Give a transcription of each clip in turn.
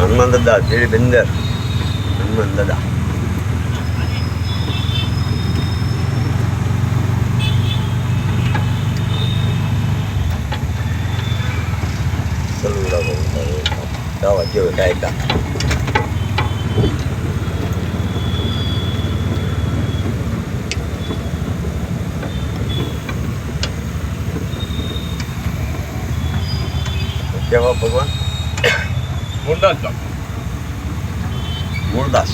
હનુમાન દાદા તેરી બંદર હનુમાન દાદા સલુડા દાવા જેવો કાયદા કેવા ભગવાન મૂળદાસ બાપુ મૂળદાસ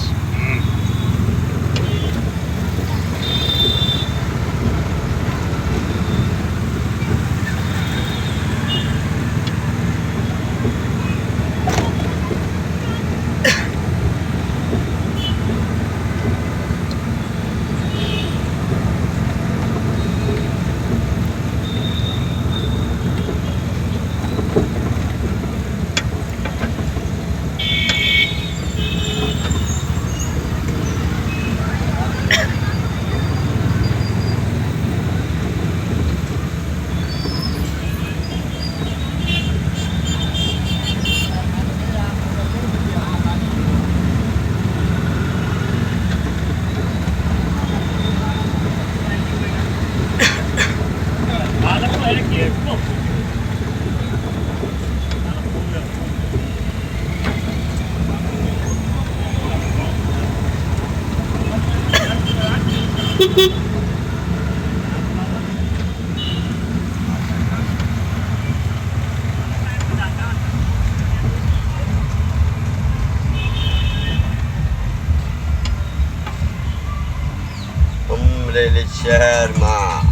અમરેલી શહેરમાં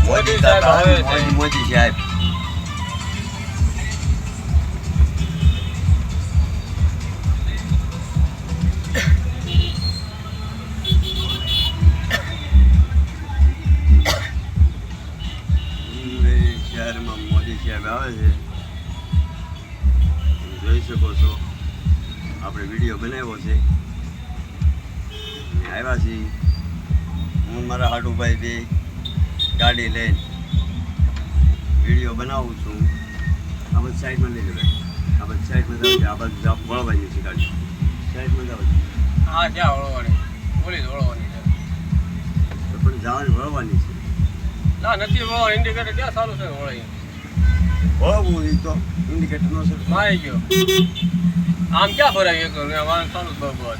મોદી સાહેબ આવે છે મોદી સાહેબ શહેરમાં મોદી સાહેબ આવે છે જોઈ શકો છો આપણે વિડીયો બનાવ્યો છે આવ્યા છીએ હું મારા હાડુભાઈ બે ગાડી લઈને વિડીયો બનાવું છું આ બધી સાઈડમાં લઈ જવાય આ બધી સાઈડમાં જાવ આ બધી વળવાની છે ગાડી સાઈડમાં જાવ હા ક્યાં વળવાની પોલીસ વળવાની છે પણ જવાની વળવાની છે ના નથી વળવા ઇન્ડિકેટર ક્યાં ચાલુ છે વળાઈ વળવું એ તો ઇન્ડિકેટર નો છે મારી ગયો આમ ક્યાં ફરાય એક વાહન ચાલુ જ બરોબર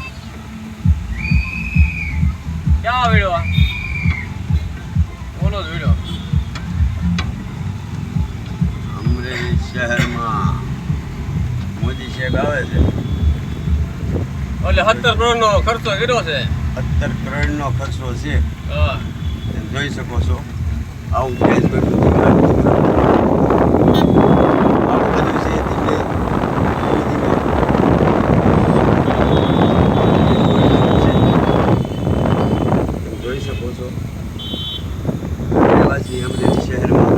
ક્યાં વિડ્યો આ બોલો જ વિડ્યો અમરેલી શહેરમાં મોદી સાહેબ આવે છે એટલે 17 કરોડનો ખર્ચો કર્યો છે 17 કરોડનો ખર્ચો છે હા તમે જોઈ શકો છો આવું ફેસ બધું છે ધીમે જોઈ શકો છો રહેવાસી અમરેલી શહેરમાં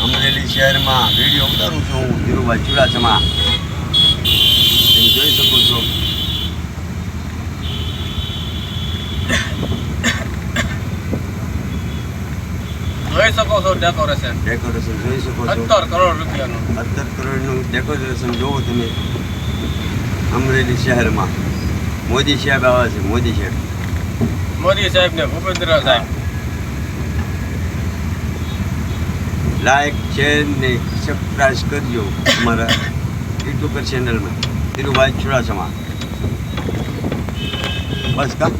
અમરેલી શહેરમાં વિડીયો ઉતારું છું હું ધીરુભાઈ ચુડાસમા તમે જોઈ શકો છો જોઈ શકો છો ડેકોરેશન જોઈ શકો છો 17 કરોડ રૂપિયાનું 17 કરોડનું ડેકોરેશન જોવો તમે અમરેલી શહેરમાં મોદી સાહેબ આવે છે મોદી સાહેબ ને ભૂપેન્દ્ર સાહેબ લાઈક શેર ને સબસ્ક્રાઇબ કરજો અમારા યુટ્યુબ ચેનલમાં ધીરુભાઈ ચુડાસમા બસ કા